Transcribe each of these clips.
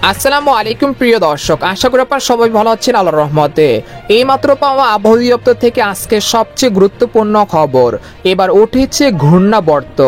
আসসালামু আলাইকুম প্রিয় দর্শক, আশা করি আপনারা সবাই ভালো আছেন আল্লাহর রহমতে। এইমাত্র পাওয়া আবহাওয়া দপ্তর থেকে আজকে সবচেয়ে গুরুত্বপূর্ণ খবর। এবার উঠেছে ঘূর্ণাবর্ত,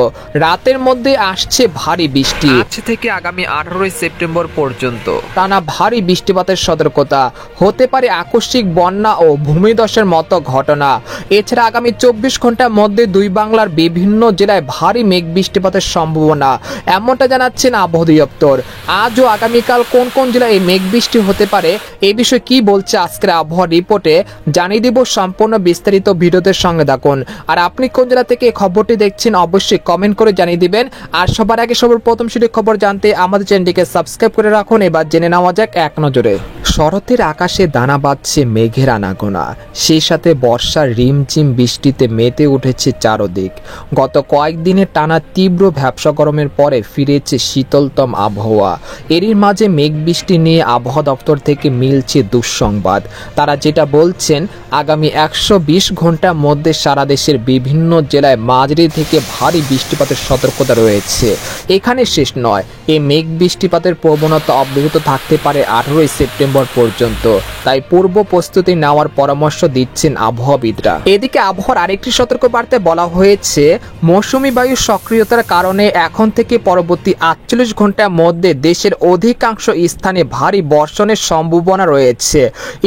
রাতের মধ্যে আসছে ভারী বৃষ্টি। আজ থেকে আগামী 18 সেপ্টেম্বর পর্যন্ত টানা ভারী বৃষ্টিপাতের সতর্কতা, হতে পারে আকস্মিক বন্যা ও ভূমিধসের মতো ঘটনা। এছাড়া আগামী 24 ঘন্টার মধ্যে দুই বাংলার বিভিন্ন জেলায় ভারী মেঘ বৃষ্টিপাতের সম্ভাবনা, এমনটা জানাচ্ছেন আবহাওয়া দপ্তর। আজ ও আগামীকাল কোন কোন জেলায় এই মেঘ বৃষ্টি হতে পারে, এই বিষয়ে কি বলছে আজকের আবহাওয়া রিপোর্টে জানিয়ে দিব। সম্পূর্ণ বিস্তারিত ভিডিওদের সঙ্গে থাকুন। আর আপনি কোন জেলা থেকে এই খবরটি দেখছেন অবশ্যই কমেন্ট করে জানিয়ে দিবেন। আর সবার আগে সর্বপ্রথম সঠিক খবর জানতে আমাদের চ্যানেলটিকে সাবস্ক্রাইব করে রাখুন। এবার জেনে নেওয়া যাক এক নজরে। শরতের আকাশে দানা বাঁধছে মেঘের আনাগোনা, সেই সাথে বর্ষার রিমঝিম বৃষ্টিতে মেতে উঠেছে চারদিক। গত কয়েকদিনের টানা তীব্র ভ্যাপসা গরমের পরে ফিরেছে শীতলতম আবহাওয়া। এরই মাঝে মেঘ বৃষ্টি নিয়ে আবহাওয়া দপ্তর থেকে মিলছে দুঃসংবাদ। তারা যেটা বলছেন, আগামী 120 ঘন্টার মধ্যে সারা দেশের বিভিন্ন জেলায় মাঝারি থেকে ভারী বৃষ্টিপাতের সতর্কতা রয়েছে। এখানে শেষ নয়, এই মেঘ বৃষ্টিপাতের প্রবণতা অব্যাহত থাকতে পারে 18 সেপ্টেম্বর পর্যন্ত। তাই পূর্ব প্রস্তুতি নেওয়ার পরামর্শ দিচ্ছেন আবহাওয়াবিদরা। এদিকে আবহাওয়ার আরেকটি সতর্কবার্তায় বলা হয়েছে, মৌসুমী বায়ুর সক্রিয়তার কারণে এখন থেকে পরবর্তী 48 ঘন্টার মধ্যে দেশের অধিকাংশ স্থানে ভারী বর্ষণের সম্ভাবনা রয়েছে।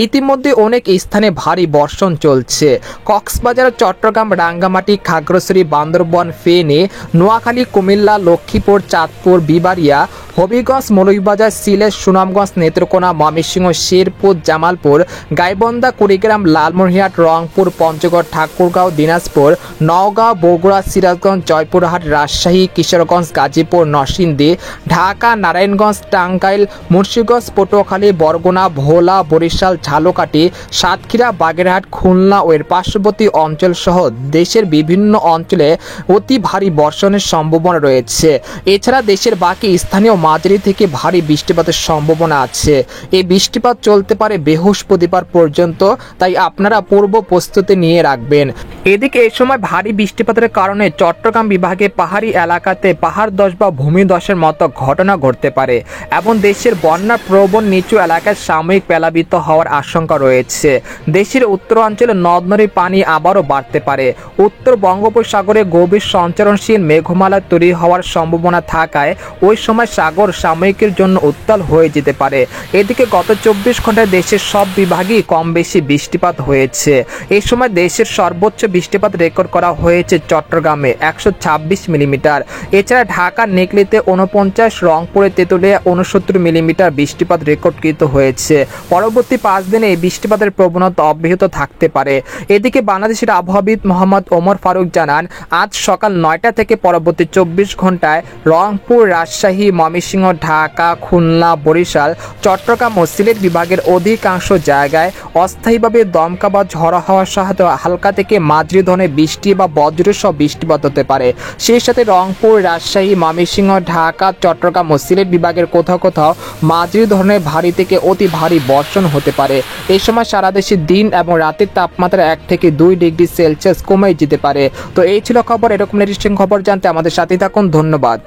ইতিমধ্যে অনেক স্থানে ভারী বর্ষণ চলছে। কক্সবাজার, চট্টগ্রাম, রাঙ্গামাটি, খাগড়াছড়ি, বান্দরবান, ফেনী, নোয়াখালী, কুমিল্লা, লক্ষ্মীপুর, চাঁদপুর, বিবাড়িয়া, হবিগঞ্জ, মৌলভীবাজার, সিলেট, সুনামগঞ্জ, নেত্রকোনা, ময়মনসিংহ, শেরপুর, জামালপুর, গাইবান্ধা, কুড়িগ্রাম, লালমনিরহাট, রংপুর, পঞ্চগড়, ঠাকুরগাঁও, দিনাজপুর, নওগাঁ, বগুড়া, সিরাজগঞ্জ, জয়পুরহাট, রাজশাহী, কিশোরগঞ্জ, গাজীপুর, নরসিংদী, ঢাকা, নারায়ণগঞ্জ, টাঙ্গাইল, মুন্সিগঞ্জ, পটুয়াখালী, বরগুনা, ভোলা, বরিশাল, ঝালকাঠি, সাতক্ষীরা, বাগেরহাট, খুলনা ও এর পার্শ্ববর্তী অঞ্চল সহ দেশের বিভিন্ন অঞ্চলে অতি ভারী বর্ষণের সম্ভাবনা রয়েছে। এছাড়া দেশের বাকি স্থানীয় মাঝারি থেকে ভারী বৃষ্টিপাতের সম্ভাবনা আছে। এই বৃষ্টিপাত চলতে পারে বৃহস্পতিবার পর্যন্ত, তাই আপনারা পূর্ব প্রস্তুতি নিয়ে রাখবেন। এদিকে এই সময় ভারী বৃষ্টিপাতের কারণে চট্টগ্রাম বিভাগে পাহাড়ি এলাকাতে পাহাড় ধস বা ভূমিধসের মতো ঘটনা ঘটতে পারে এবং দেশের বন্যা প্রবণ নিচু এলাকায় সাময়িক প্লাবিত হওয়ার আশঙ্কা রয়েছে। দেশের উত্তরাঞ্চলে নদ নদীর পানি আবারও বাড়তে পারে। উত্তর বঙ্গোপসাগরে গভীর সঞ্চারণশীল মেঘমালা তৈরি হওয়ার সম্ভাবনা থাকায় ওই সময় সাগর সাময়িকের জন্য উত্তাল হয়ে যেতে পারে। এদিকে গত 24 ঘন্টায় দেশের সব বিভাগেই কম বেশি বৃষ্টিপাত হয়েছে। এই সময় দেশের সর্বোচ্চ বৃষ্টিপাত রেকর্ড করা হয়েছে চট্টগ্রামে 126 মিলিমিটার। এছাড়া ঢাকার নেকলিতে 49, রংপুরে তেঁতুলিয়া 69 মিলিমিটার বৃষ্টিপাত রেকর্ডকৃত হয়েছে। পরবর্তী 5 দিনে এই বৃষ্টিপাতের প্রবণতা অব্যাহত থাকতে পারে। এদিকে বাংলাদেশের আবহাওয়াবিদ মোহাম্মদ ওমর ফারুক জানান, আজ সকাল 9টা থেকে পরবর্তী 24 ঘন্টায় রংপুর, রাজশাহী, ময়মনসিংহ, ঢাকা, খুলনা, বরিশাল, চট্টগ্রাম ও সিলেট বিভাগের অধিকাংশ জায়গায় অস্থায়ীভাবে দমকা বা ঝড়ো হাওয়ার সাথে হালকা থেকে মাঝারি ধরনের বৃষ্টি বা বজ্রসহ বৃষ্টিপাত হতে পারে। সেই সাথে রংপুর, রাজশাহী, ময়মনসিংহ, ঢাকা, চট্টগ্রাম ও সিলেট বিভাগের কোথাও কোথাও মাঝারি ধরনের ভারী থেকে অতি ভারী বর্ষণ হতে পারে। এই সময় সারা দেশে দিন এবং রাতের তাপমাত্রা 1 থেকে 2 ডিগ্রি সেলসিয়াস কমে যেতে পারে। তো এই ছিল খবর। এরকম লেটেস্ট খবর জানতে আমাদের সাথে থাকুন। ধন্যবাদ।